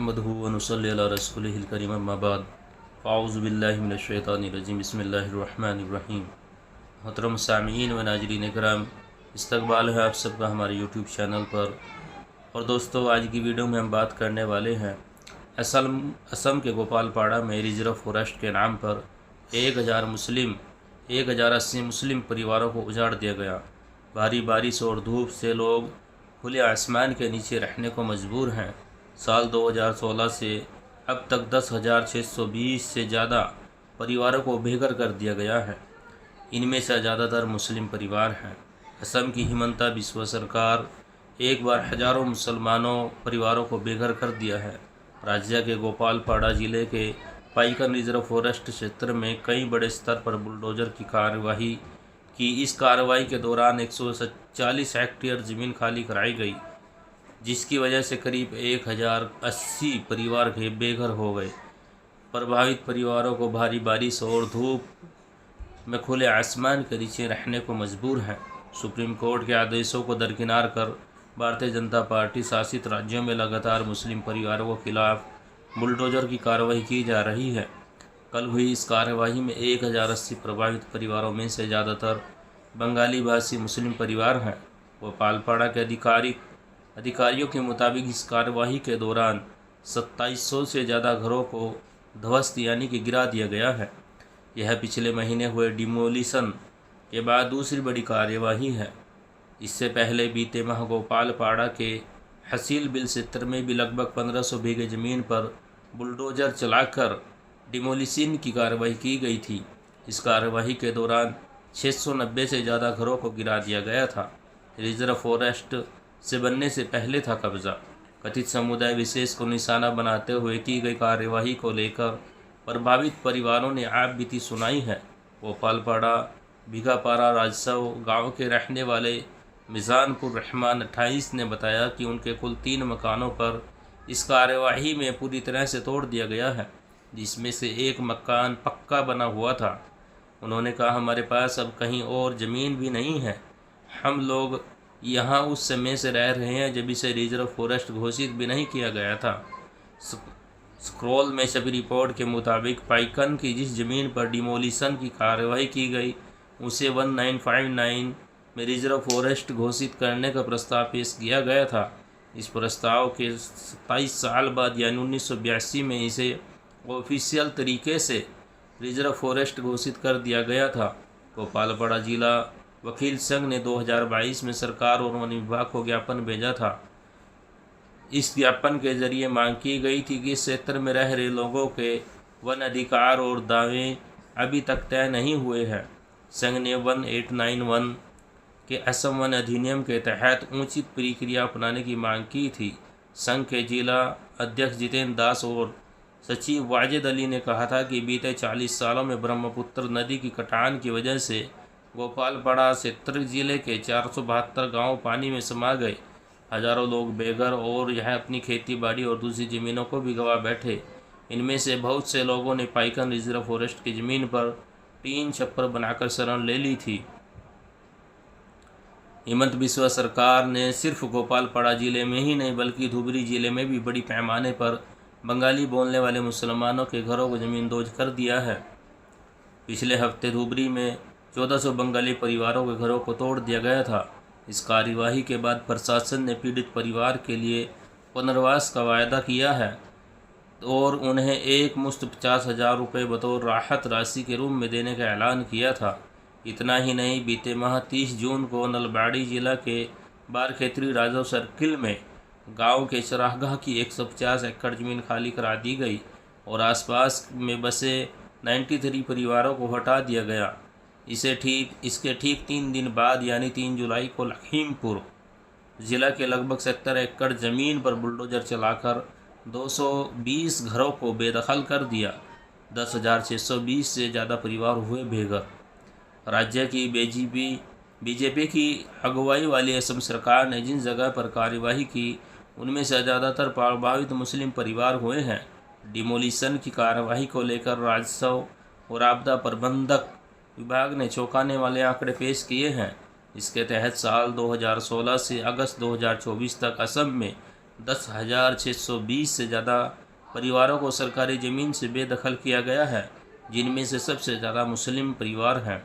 नहमदुहु व नुसल्ली अला रसूलिहिल करीम अम्मा बाद फ़ाऊज़ु बिल्लाहि मिनश शैतानिर रजीम बिस्मिल्लाहिर रहमानिर रहीम। मोहतरम सामीईन व नाज़रीन किराम, इस्तक़बाल है आप सबका हमारे यूट्यूब चैनल पर। और दोस्तों, आज की वीडियो में हम बात करने वाले हैं असम के गोपालपाड़ा में रिजर्व फॉरेस्ट के नाम पर 1080 मुस्लिम परिवारों को उजाड़ दिया गया। भारी बारिश और धूप से लोग खुले आसमान के नीचे रहने को मजबूर हैं। साल 2016 से अब तक 10,620 से ज़्यादा परिवारों को बेघर कर दिया गया है। इनमें से ज़्यादातर मुस्लिम परिवार हैं। असम की हिमंता बिस्वा सरकार एक बार हज़ारों मुसलमानों परिवारों को बेघर कर दिया है। राज्य के गोपालपाड़ा ज़िले के पाइकन रिजर्व फॉरेस्ट क्षेत्र में कई बड़े स्तर पर बुलडोज़र की कार्यवाही की। इस कार्रवाई के दौरान 140 हेक्टेयर ज़मीन खाली कराई गई, जिसकी वजह से करीब 1080 परिवार के बेघर हो गए। प्रभावित परिवारों को भारी बारिश और धूप में खुले आसमान के नीचे रहने को मजबूर हैं। सुप्रीम कोर्ट के आदेशों को दरकिनार कर भारतीय जनता पार्टी शासित राज्यों में लगातार मुस्लिम परिवारों के खिलाफ बुलडोज़र की कार्रवाई की जा रही है। कल हुई इस कार्रवाई में 1080 प्रभावित परिवारों में से ज़्यादातर बंगाली भाषी मुस्लिम परिवार हैं। गोपालपाड़ा के अधिकारियों के मुताबिक इस कार्रवाई के दौरान 2700 से ज़्यादा घरों को ध्वस्त यानी कि गिरा दिया गया है। यह पिछले महीने हुए डिमोलिशन के बाद दूसरी बड़ी कार्यवाही है। इससे पहले बीते माह गोपालपाड़ा के हसील बिल क्षेत्र में भी लगभग 1500 बीघे ज़मीन पर बुलडोज़र चलाकर डिमोलिशन की कार्रवाई की गई थी। इस कार्रवाई के दौरान 690 से ज़्यादा घरों को गिरा दिया गया था। रिजर्व फॉरेस्ट से बनने से पहले था कब्ज़ा। कथित समुदाय विशेष को निशाना बनाते हुए की गई कार्यवाही को लेकर प्रभावित परिवारों ने आप बीती सुनाई है। गोपालपाड़ा भिगापारा राजसव गांव के रहने वाले मिज़ानपुर रहमान 28 ने बताया कि उनके कुल 3 मकानों पर इस कार्यवाही में पूरी तरह से तोड़ दिया गया है, जिसमें से एक मकान पक्का बना हुआ था। उन्होंने कहा, हमारे पास अब कहीं और ज़मीन भी नहीं है। हम लोग यहाँ उस समय से रह रहे हैं जब इसे रिजर्व फॉरेस्ट घोषित भी नहीं किया गया था। स्क्रॉल में छपी रिपोर्ट के मुताबिक पाइकन की जिस ज़मीन पर डिमोलिशन की कार्रवाई की गई उसे 1959 में रिजर्व फॉरेस्ट घोषित करने का प्रस्ताव पेश किया गया था। इस प्रस्ताव के 27 साल बाद यानी 1982 में इसे ऑफिशियल तरीके से रिजर्व फॉरेस्ट घोषित कर दिया गया था। गोपालपाड़ा जिला वकील संघ ने 2022 में सरकार और वन विभाग को ज्ञापन भेजा था। इस ज्ञापन के जरिए मांग की गई थी कि इस क्षेत्र में रह रहे लोगों के वन अधिकार और दावे अभी तक तय नहीं हुए हैं। संघ ने 1891 के असम वन अधिनियम के तहत उचित प्रक्रिया अपनाने की मांग की थी। संघ के जिला अध्यक्ष जितेंद्र दास और सचिव वाजिद अली ने कहा था कि बीते 40 सालों में ब्रह्मपुत्र नदी की कटान की वजह से गोपालपाड़ा क्षेत्र जिले के 472 गांव पानी में समा गए। हजारों लोग बेघर और यह अपनी खेती बाड़ी और दूसरी ज़मीनों को भी गंवा बैठे। इनमें से बहुत से लोगों ने पाइकन रिजर्व फॉरेस्ट की ज़मीन पर टीन छप्पर बनाकर शरण ले ली थी। हिमंत बिस्वा सरकार ने सिर्फ गोपालपाड़ा ज़िले में ही नहीं बल्कि धुबरी ज़िले में भी बड़ी पैमाने पर बंगाली बोलने वाले मुसलमानों के घरों को ज़मींदोज कर दिया है। पिछले हफ्ते धुबरी में 1400 बंगाली परिवारों के घरों को तोड़ दिया गया था। इस कार्यवाही के बाद प्रशासन ने पीड़ित परिवार के लिए पुनर्वास का वायदा किया है और उन्हें एक मुश्त 50,000 रुपये बतौर राहत राशि के रूप में देने का ऐलान किया था। इतना ही नहीं, बीते माह 30 जून को नलबाड़ी जिला के बारखेत्री राजव सर्किल में गांव के चरागाह की 150 एकड़ ज़मीन खाली करा दी गई और आसपास में बसे 93 परिवारों को हटा दिया गया। इसके ठीक 3 दिन बाद यानी 3 जुलाई को लखीमपुर ज़िला के लगभग 70 एकड़ ज़मीन पर बुलडोज़र चलाकर 220 घरों को बेदखल कर दिया। 10,620 से ज़्यादा परिवार हुए बेघर। राज्य की बीजेपी की अगुवाई वाली असम सरकार ने जिन जगह पर कार्यवाही की उनमें से ज़्यादातर प्रभावित मुस्लिम परिवार हुए हैं। डिमोलिशन की कार्यवाही को लेकर राजस्व और आपदा प्रबंधक विभाग ने चौंकाने वाले आंकड़े पेश किए हैं। इसके तहत साल 2016 से अगस्त 2024 तक असम में 10,620 से ज़्यादा परिवारों को सरकारी ज़मीन से बेदखल किया गया है, जिनमें से सबसे ज़्यादा मुस्लिम परिवार हैं।